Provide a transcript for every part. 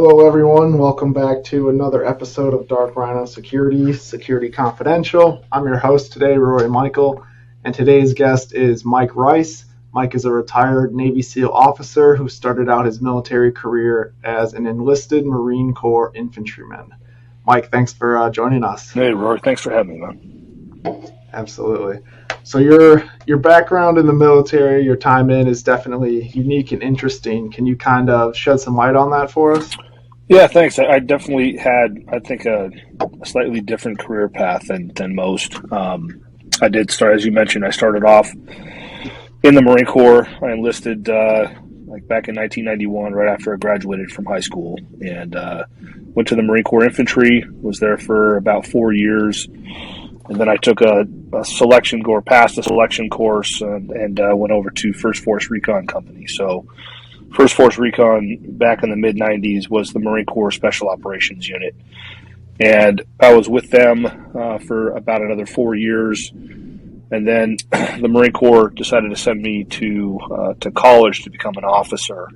Hello, everyone. Welcome back to another episode of Dark Rhino Security Confidential. I'm your host today, Rory Meikle, and today's guest is Mike Rice. Mike is a retired Navy SEAL officer who started out his military career as an enlisted Marine Corps infantryman. Mike, thanks for joining us. Hey, Rory. Thanks for having me, man. Absolutely. So your background in the military, your time in, is definitely unique and interesting. Can you kind of shed some light on that for us? Yeah, thanks. I definitely had, I think, a slightly different career path than most. I did start, as you mentioned, I started off in the Marine Corps. I enlisted back in 1991, right after I graduated from high school, and went to the Marine Corps infantry. Was there for about 4 years. And then I took a selection course, passed a selection course, and went over to First Force Recon Company. So First Force Recon back in the mid-'90s was the Marine Corps Special Operations Unit. And I was with them for about another 4 years. And then the Marine Corps decided to send me to college to become an officer.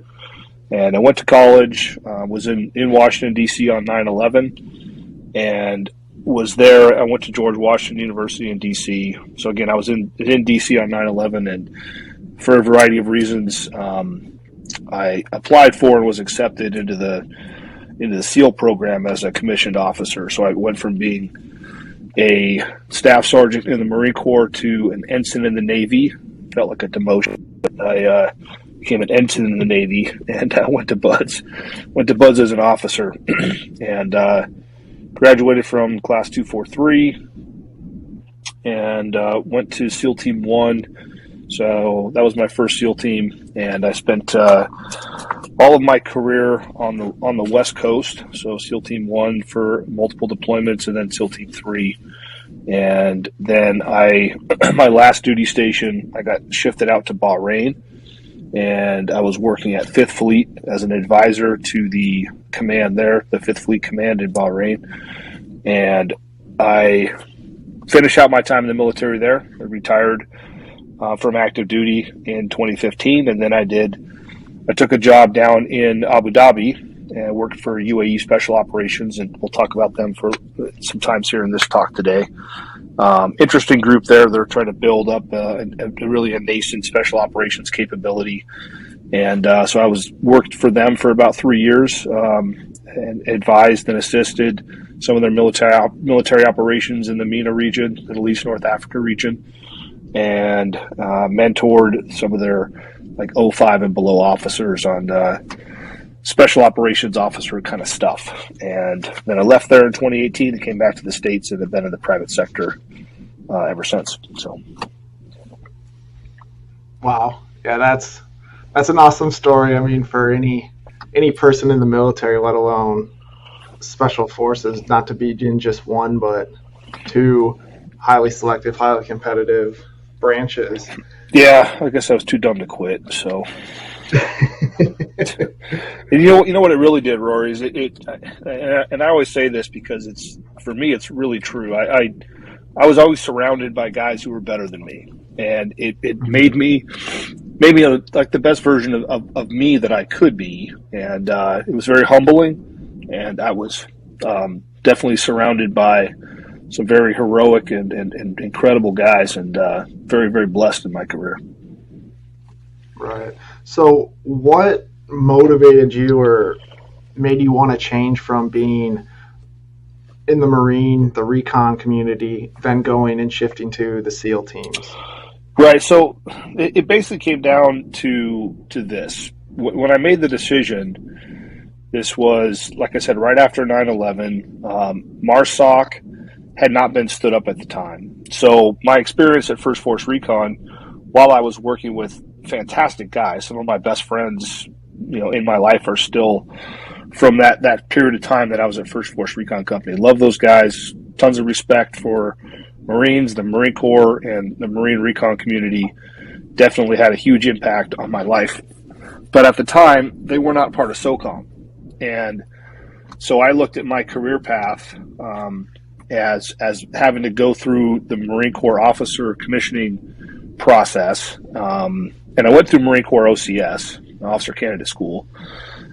And I went to college, was in Washington, D.C. on 9/11, and was there. I went to George Washington University in D.C. So again, I was in D.C. on 9/11, and for a variety of reasons, I applied for and was accepted into the SEAL program as a commissioned officer. So I went from being a staff sergeant in the Marine Corps to an ensign in the Navy. Felt like a demotion, but I became an ensign in the Navy, and I went to BUDS. Went to BUDS as an officer, and graduated from Class 243, and went to SEAL Team 1. So that was my first SEAL team, and I spent all of my career on the West Coast. So SEAL Team 1 for multiple deployments, and then SEAL Team 3. And then my last duty station, I got shifted out to Bahrain, and I was working at 5th Fleet as an advisor to the command there, the 5th Fleet Command in Bahrain. And I finished out my time in the military there. I retired from active duty in 2015, and then I took a job down in Abu Dhabi and worked for UAE Special Operations, and we'll talk about them for some times here in this talk today. Interesting group there. They're trying to build up really a nascent special operations capability. And so I worked for them for about 3 years, and advised and assisted some of their military operations in the MENA region, Middle East, North Africa region, and mentored some of their 05 and below officers on special operations officer kind of stuff. And then I left there in 2018 and came back to the States, and have been in the private sector ever since. So, wow, yeah, that's an awesome story. I mean, for any person in the military, let alone special forces, not to be in just one but two highly selective, highly competitive branches. Yeah, I guess I was too dumb to quit. So, and you know what it really did, Rory, is and I always say this because for me it's really true. I was always surrounded by guys who were better than me, and it made me like the best version of me that I could be, and it was very humbling, and I was definitely surrounded by some very heroic and incredible guys, and very, very blessed in my career. Right. So what motivated you or made you want to change from being in the Marine, the recon community, then going and shifting to the SEAL teams? Right. So it basically came down to this. When I made the decision, this was, like I said, right after 9/11. MARSOC had not been stood up at the time. So my experience at First Force Recon, while I was working with fantastic guys, some of my best friends, in my life are still from that period of time that I was at First Force Recon Company. Love those guys. Tons of respect for Marines, the Marine Corps, and the Marine Recon community. Definitely had a huge impact on my life. But at the time, they were not part of SOCOM. And so I looked at my career path as having to go through the Marine Corps officer commissioning process. And I went through Marine Corps OCS, Officer Candidate School.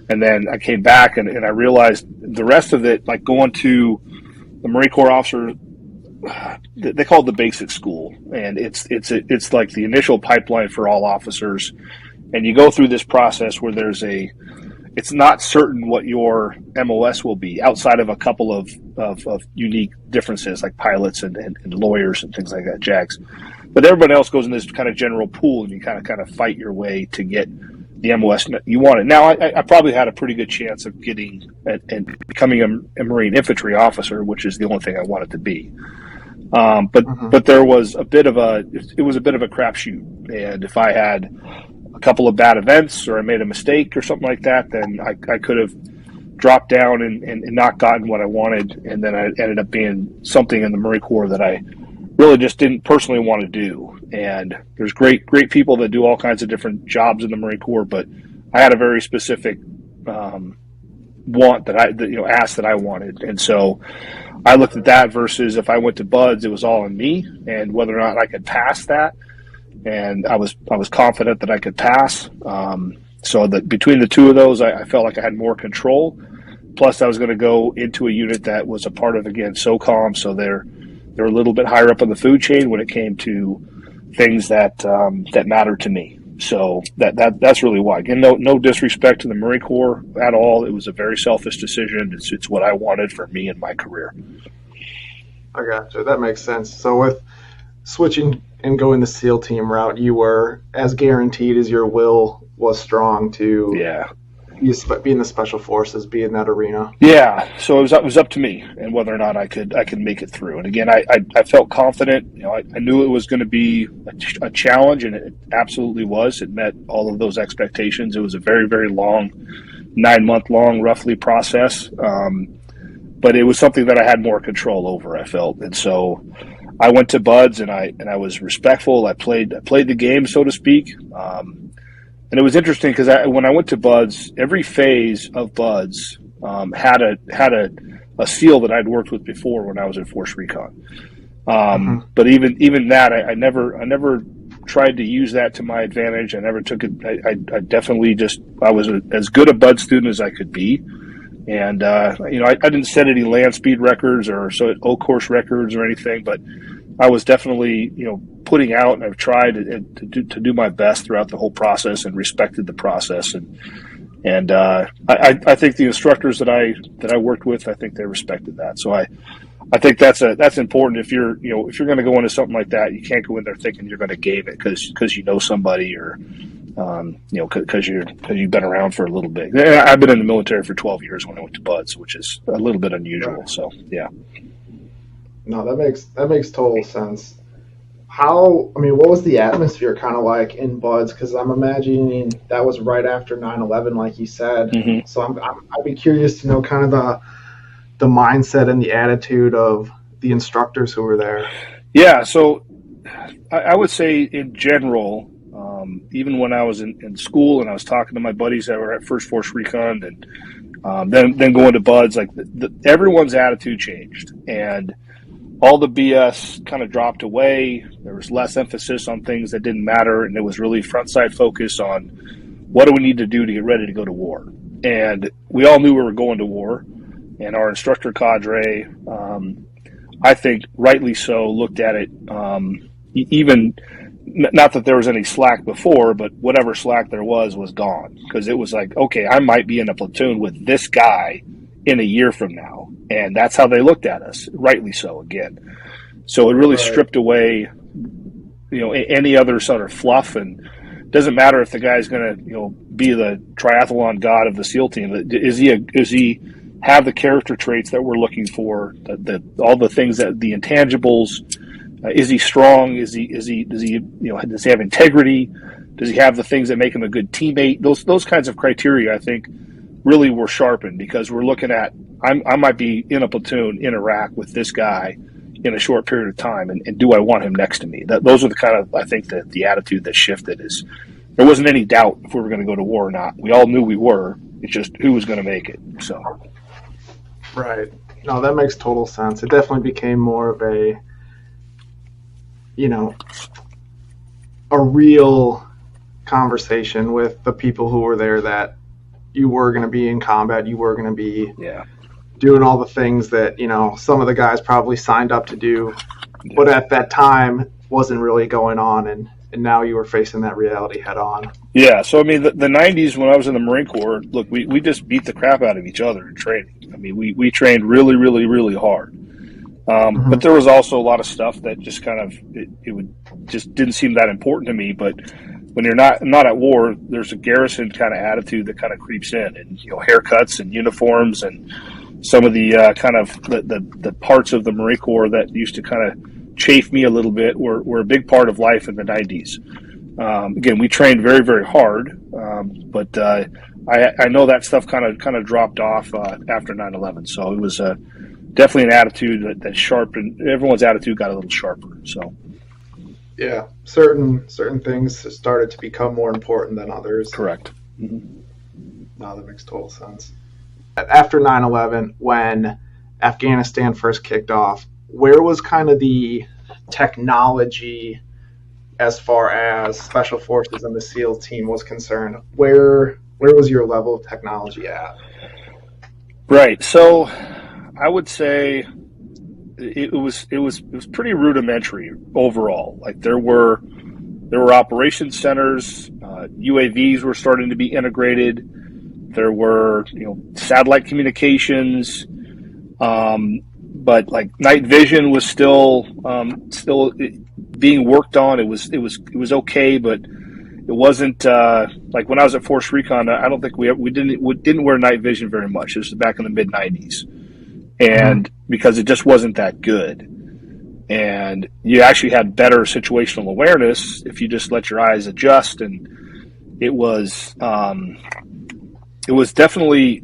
And then I came back and I realized the rest of it, like going to the Marine Corps officer, they call it the basic school, and it's like the initial pipeline for all officers. And you go through this process where it's not certain what your MOS will be outside of a couple of unique differences like pilots and lawyers and things like that, JAGs. But everybody else goes in this kind of general pool, and you kind of fight your way to get the MOS you wanted. Now, I probably had a pretty good chance of getting and becoming a Marine infantry officer, which is the only thing I wanted to be. But there was a bit of a crapshoot, and if I had a couple of bad events or I made a mistake or something like that, then I could have dropped down and not gotten what I wanted, and then I ended up being something in the Marine Corps that I really just didn't personally want to do. And there's great people that do all kinds of different jobs in the Marine Corps, but I had a very specific want ask that I wanted, and so I looked at that versus if I went to BUD/S, it was all on me and whether or not I could pass that. And I was confident that I could pass. So that between the two of those, I felt like I had more control. Plus, I was going to go into a unit that was a part of, again, SOCOM, so they're a little bit higher up on the food chain when it came to things that mattered to me. So that's really why. Again, no disrespect to the Marine Corps at all. It was a very selfish decision. It's what I wanted for me and my career. I gotcha. That makes sense. So with switching and going the SEAL team route, you were as guaranteed as your will was strong to be in the special forces, be in that arena. Yeah. So it was up to me and whether or not I could make it through. And again, I felt confident. I knew it was going to be a challenge, and it absolutely was. It met all of those expectations. It was a very, very long, 9-month long, roughly process. But it was something that I had more control over, I felt. And so I went to BUD/S and I was respectful. I played the game, so to speak. And it was interesting because when I went to BUD/S, every phase of BUD/S had a SEAL that I'd worked with before when I was in Force Recon. But even that, I never tried to use that to my advantage. I never took it. I definitely I was as good a BUD/S student as I could be. And, I didn't set any land speed records or O-course records or anything, but I was definitely, putting out, and I've tried to do my best throughout the whole process and respected the process. And I think the instructors that I worked with, I think they respected that. So I think that's important. If you're going to go into something like that, you can't go in there thinking you're going to game it because you know somebody or, because you've been around for a little bit. I've been in the military for 12 years when I went to BUD/S, which is a little bit unusual. Right. So, yeah. No, that makes total sense. What was the atmosphere kind of like in BUD/S? Because I'm imagining that was right after 9/11, like you said. Mm-hmm. So I'd be curious to know kind of the mindset and the attitude of the instructors who were there. Yeah, so I would say in general, even when I was in school and I was talking to my buddies that were at First Force Recon and then going to BUD/S, like everyone's attitude changed and all the BS kind of dropped away. There was less emphasis on things that didn't matter, and it was really front side focus on what do we need to do to get ready to go to war. And we all knew we were going to war, and our instructor cadre, I think rightly so, looked at it even not that there was any slack before, but whatever slack there was gone, because it was like, okay, I might be in a platoon with this guy in a year from now. And that's how they looked at us, rightly so, again. So it really stripped away, any other sort of fluff. And it doesn't matter if the guy's going to, be the triathlon god of the SEAL team. Is he have the character traits that we're looking for? All the things that the intangibles. Is he strong? Does he have integrity? Does he have the things that make him a good teammate? Those kinds of criteria, I think, really were sharpened because we're looking at, I might be in a platoon in Iraq with this guy in a short period of time, and do I want him next to me? Those are the kind of, I think, the attitude that shifted is there wasn't any doubt if we were going to go to war or not. We all knew we were. It's just who was going to make it. So, right. No, that makes total sense. It definitely became more of a real conversation with the people who were there that you were going to be in combat. You were going to be Yeah. doing all the things that, some of the guys probably signed up to do, but at that time wasn't really going on, and now you were facing that reality head on. Yeah, so I mean, the 90s when I was in the Marine Corps, look, we just beat the crap out of each other in training. I mean, we trained really, really, really hard. But there was also a lot of stuff that just kind of, just didn't seem that important to me. But when you're not at war, there's a garrison kind of attitude that kind of creeps in, and haircuts and uniforms and some of the kind of the parts of the Marine Corps that used to kind of chafe me a little bit were a big part of life in the 90s. Again, we trained very, very hard, but I know that stuff kind of dropped off after 9/11. So it was definitely an attitude that sharpened. Everyone's attitude got a little sharper. So yeah, certain things started to become more important than others. Correct. Mm-hmm. No, that makes total sense. After 9/11, when Afghanistan first kicked off, where was kind of the technology as far as Special Forces and the SEAL team was concerned? Where was your level of technology at? Right. So I would say it was pretty rudimentary overall. Like there were operations centers, UAVs were starting to be integrated. There were satellite communications, but like night vision was still being worked on. It was okay, but it wasn't like when I was at Force Recon. I don't think we didn't wear night vision very much. This was back in the mid 90s, and because it just wasn't that good. And you actually had better situational awareness if you just let your eyes adjust. And it was definitely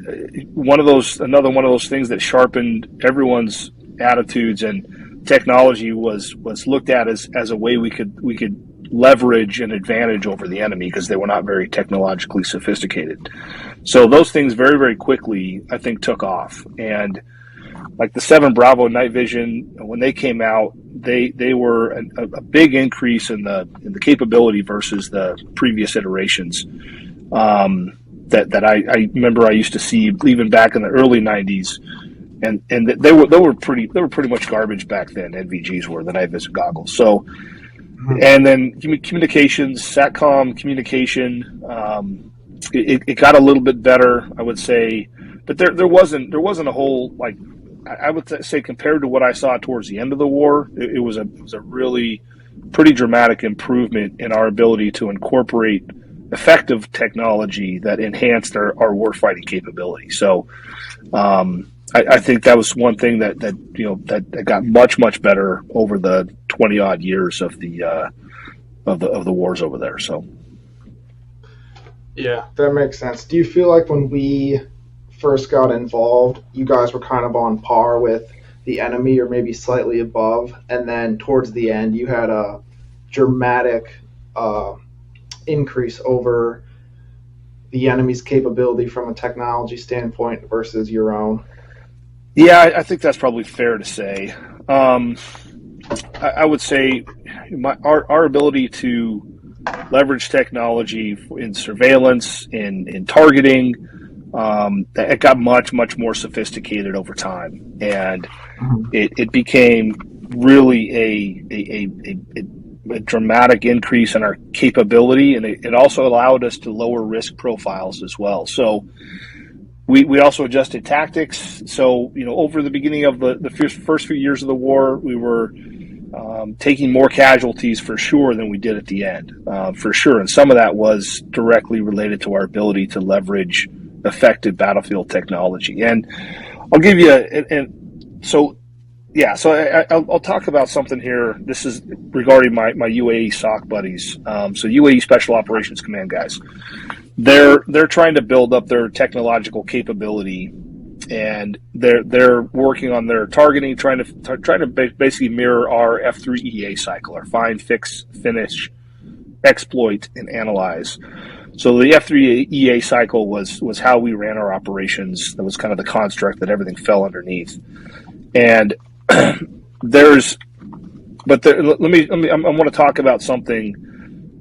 another one of those things that sharpened everyone's attitudes, and technology was looked at as a way we could leverage an advantage over the enemy because they were not very technologically sophisticated. So those things very, very quickly, I think, took off. And like the 7 Bravo night vision, when they came out, they were a big increase in the capability versus the previous iterations. That I remember I used to see even back in the early 90s, and they were pretty much garbage back then. NVGs were the night vision goggles. So, and then communications, SATCOM communication, it got a little bit better, I would say, but there wasn't a whole, like, I would say compared to what I saw towards the end of the war, it was a really pretty dramatic improvement in our ability to incorporate effective technology that enhanced our warfighting capability. So I think that was one thing that got much better over the 20 odd years of the wars over there. So yeah, that makes sense. Do you feel like when we first got involved, you guys were kind of on par with the enemy or maybe slightly above, and then towards the end you had a dramatic increase over the enemy's capability from a technology standpoint versus your own? Yeah, I think that's probably fair to say. I would say our ability to leverage technology in surveillance, in targeting, it got much more sophisticated over time, and it became really a dramatic increase in our capability, and it also allowed us to lower risk profiles as well. So we also adjusted tactics. So over the beginning of the first few years of the war, we were taking more casualties for sure than we did at the end, for sure. And some of that was directly related to our ability to leverage effective battlefield technology. And I'll give you I'll talk about something here. This is regarding my UAE SOC buddies. So UAE Special Operations Command guys, they're trying to build up their technological capability, and they're working on their targeting, trying to basically mirror our F3EA cycle, our find, fix, finish, exploit, and analyze. So the F3EA cycle was how we ran our operations. That was kind of the construct that everything fell underneath. And I want to talk about something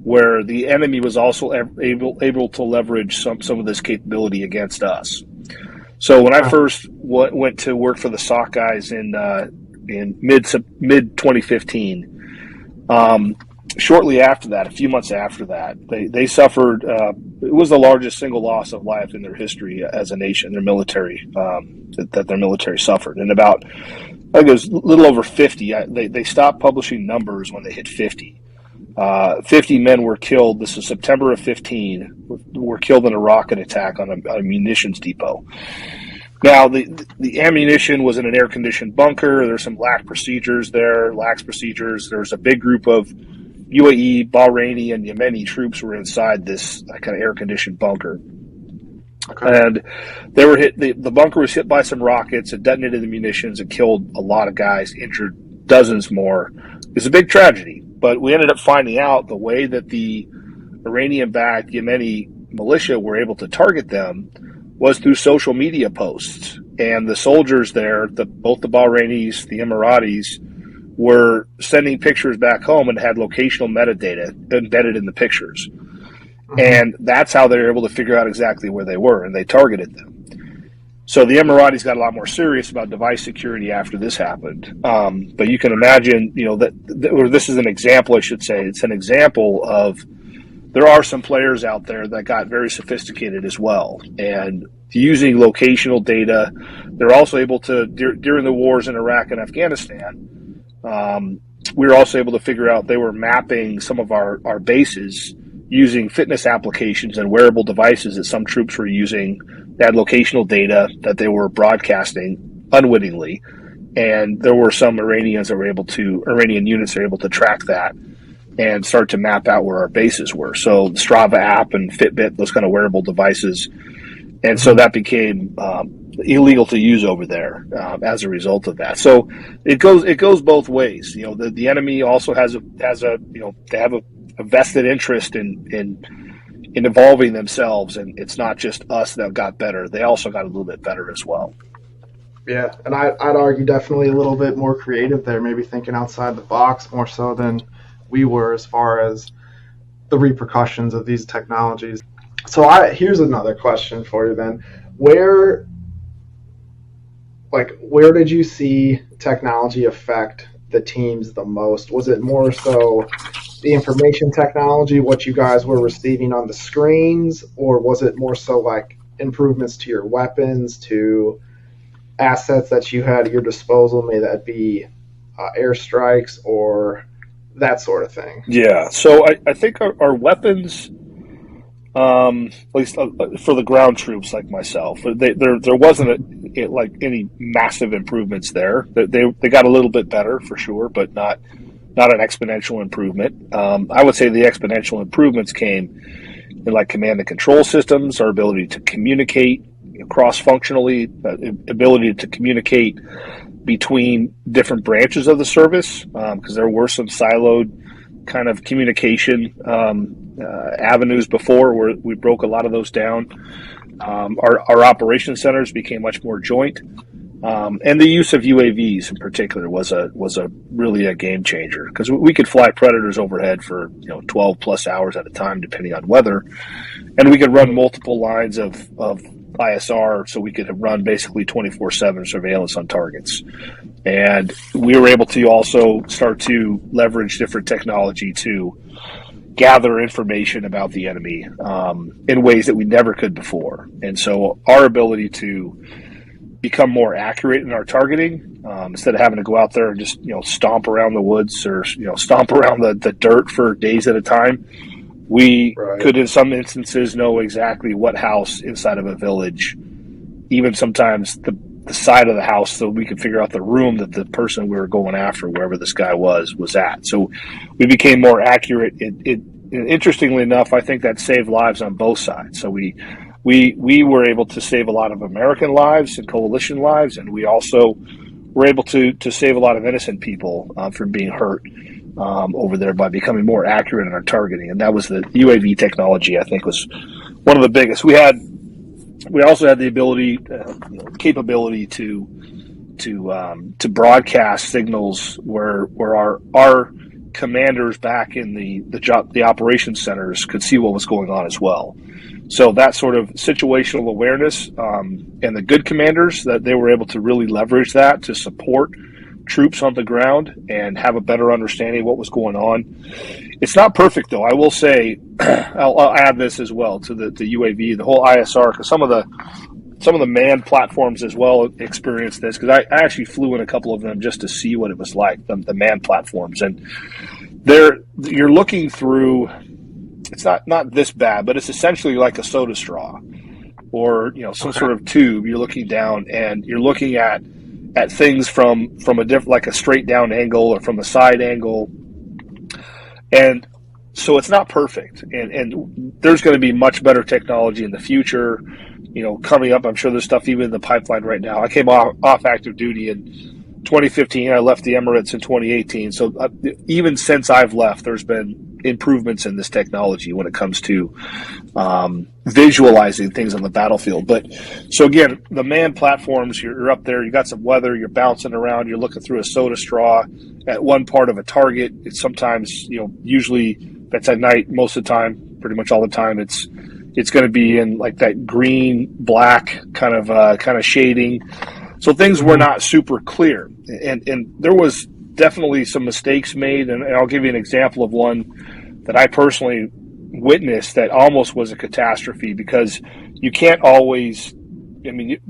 where the enemy was also able to leverage some of this capability against us. So when I first went to work for the SOC guys in mid 2015, shortly after that, a few months after that, they suffered. It was the largest single loss of life in their history as a nation. Their military that their military suffered, and about I think it was a little over 50. They stopped publishing numbers when they hit 50. 50 men were killed. This is September of 15. Were killed in a rocket attack on a munitions depot. Now, the ammunition was in an air-conditioned bunker. There's some lax procedures. There's a big group of UAE, Bahraini, and Yemeni troops were inside this kind of air-conditioned bunker. Okay. And they were hit. The bunker was hit by some rockets. It detonated the munitions. It killed a lot of guys, injured dozens more. It was a big tragedy. But we ended up finding out the way that the Iranian-backed Yemeni militia were able to target them was through social media posts. And the soldiers there, both the Bahrainis, the Emiratis, were sending pictures back home and had locational metadata embedded in the pictures. Mm-hmm. And that's how they were able to figure out exactly where they were, and they targeted them. So the Emiratis got a lot more serious about device security after this happened. But you can imagine, or this is an example, I should say. It's an example of there are some players out there that got very sophisticated as well. And using locational data, they're also able to, during the wars in Iraq and Afghanistan, we were also able to figure out they were mapping some of our bases using fitness applications and wearable devices that some troops were using. They had locational data that they were broadcasting unwittingly, and there were some Iranian units that were able to track that and start to map out where our bases were. So the Strava app and Fitbit, those kind of wearable devices, and so that became illegal to use over there as a result of that. So it goes both ways. The enemy also has a they have a vested interest in evolving themselves, and it's not just us that got better. They also got a little bit better as well. Yeah, and I'd argue definitely a little bit more creative there, maybe thinking outside the box more so than we were as far as the repercussions of these technologies. So here's another question for you then. Where did you see technology affect the teams the most? Was it more so the information technology, what you guys were receiving on the screens, or was it more so like improvements to your weapons, to assets that you had at your disposal, may that be airstrikes or that sort of thing? Yeah, so I think our weapons, at least for the ground troops like myself, there wasn't any massive improvements there. They got a little bit better for sure, but not an exponential improvement. I would say the exponential improvements came in like command and control systems, our ability to communicate cross-functionally, ability to communicate between different branches of the service, because there were some siloed kind of communication avenues before where we broke a lot of those down. Our operations centers became much more joint. And the use of UAVs in particular was really a game changer, because we could fly Predators overhead for 12 plus hours at a time depending on weather, and we could run multiple lines of ISR, so we could run basically 24/7 surveillance on targets. And we were able to also start to leverage different technology to gather information about the enemy in ways that we never could before. And so our ability to become more accurate in our targeting, instead of having to go out there and just stomp around the woods or stomp around the dirt for days at a time, we could in some instances know exactly what house inside of a village, even sometimes the side of the house, so we could figure out the room that the person we were going after, wherever this guy was at. So we became more accurate. Interestingly enough, I think that saved lives on both sides. So we were able to save a lot of American lives and coalition lives, and we also were able to save a lot of innocent people from being hurt over there by becoming more accurate in our targeting. And that was the UAV technology, I think, was one of the biggest. We also had the capability to broadcast signals where our commanders back in the operations centers could see what was going on as well. So that sort of situational awareness, and the good commanders, that they were able to really leverage that to support troops on the ground and have a better understanding of what was going on. It's not perfect, though. I will say, I'll add this as well to the UAV, the whole ISR, because some of the manned platforms as well experienced this, because I actually flew in a couple of them just to see what it was like, the manned platforms. And you're looking through, it's not this bad, but it's essentially like a soda straw or some sort of tube. You're looking down and you're looking at things from a different, like a straight down angle or from a side angle. And so it's not perfect. And there's going to be much better technology in the future, coming up. I'm sure there's stuff even in the pipeline right now. I came off active duty in 2015. I left the Emirates in 2018. So even since I've left, there's been improvements in this technology when it comes to visualizing things on the battlefield. But so again, the manned platforms, you're up there, you got some weather, you're bouncing around, you're looking through a soda straw at one part of a target. It's sometimes, usually that's at night, most of the time, pretty much all the time, it's going to be in like that green, black kind of shading. So things were not super clear. And there was definitely some mistakes made. And I'll give you an example of one that I personally witnessed that almost was a catastrophe, because you can't always,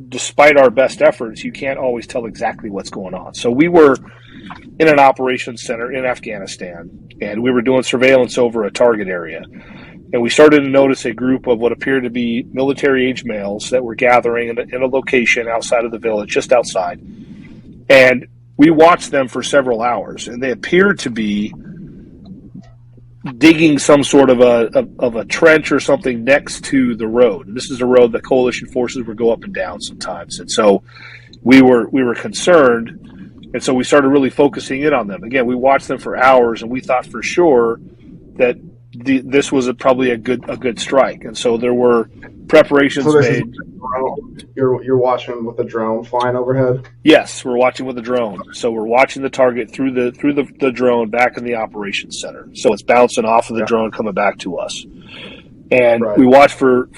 despite our best efforts, you can't always tell exactly what's going on. So we were in an operations center in Afghanistan, and we were doing surveillance over a target area. And we started to notice a group of what appeared to be military-age males that were gathering in a location outside of the village, just outside. And we watched them for several hours, and they appeared to be digging some sort of a trench or something next to the road. And this is a road that coalition forces would go up and down sometimes. And so we were concerned, and so we started really focusing in on them. Again, we watched them for hours, and we thought for sure that this was probably a good strike. And so there were preparations made. You're watching with a drone flying overhead? Yes, we're watching with a drone. So we're watching the target through the drone back in the operations center. So it's bouncing off of the drone coming back to us. And we watched for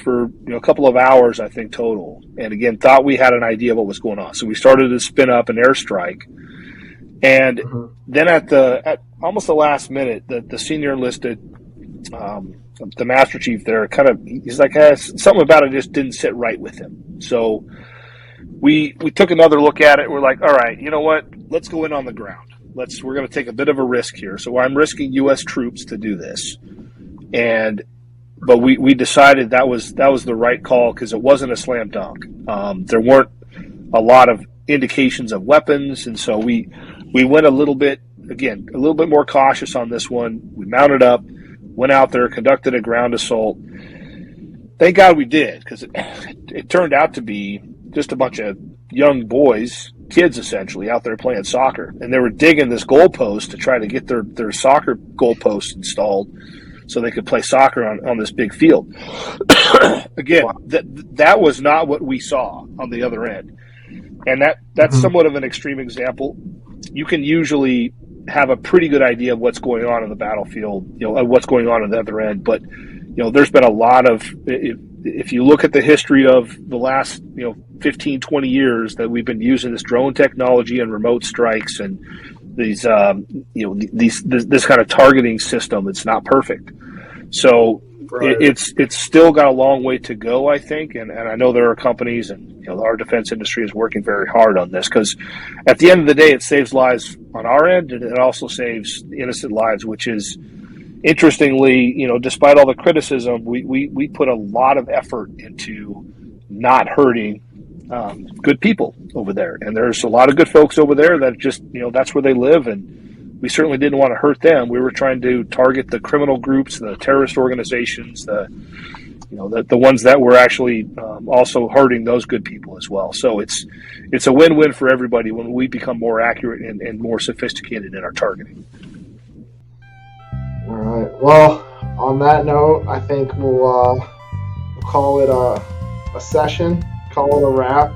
a couple of hours, I think, total. And again, thought we had an idea of what was going on. So we started to spin up an airstrike. And then at almost the last minute, the senior enlisted, the master chief there, he's like, something about it just didn't sit right with him. So we took another look at it. We're like, all right, you know what? Let's go in on the ground. We're going to take a bit of a risk here. So I'm risking U.S. troops to do this. But we decided that was the right call, because it wasn't a slam dunk. There weren't a lot of indications of weapons, and so we went a little bit more cautious on this one. We mounted up, went out there, conducted a ground assault. Thank God we did, because it turned out to be just a bunch of young boys, kids essentially, out there playing soccer. And they were digging this goalpost to try to get their soccer goalpost installed so they could play soccer on this big field. Again, that was not what we saw on the other end. And that's somewhat of an extreme example. You can usually have a pretty good idea of what's going on in the battlefield, what's going on the other end. But, there's been a lot of, if you look at the history of the last, 15, 20 years that we've been using this drone technology and remote strikes and these, this kind of targeting system, it's not perfect. So it's still got a long way to go, I think. And I know there are companies, and our defense industry is working very hard on this, because at the end of the day, it saves lives on our end, and it also saves innocent lives, which is, interestingly, despite all the criticism, we put a lot of effort into not hurting good people over there. And there's a lot of good folks over there that just, that's where they live, and we certainly didn't want to hurt them. We were trying to target the criminal groups, the terrorist organizations, the ones that were actually also hurting those good people as well. So it's a win-win for everybody when we become more accurate and more sophisticated in our targeting. All right. Well, on that note, I think we'll call it a session, call it a wrap.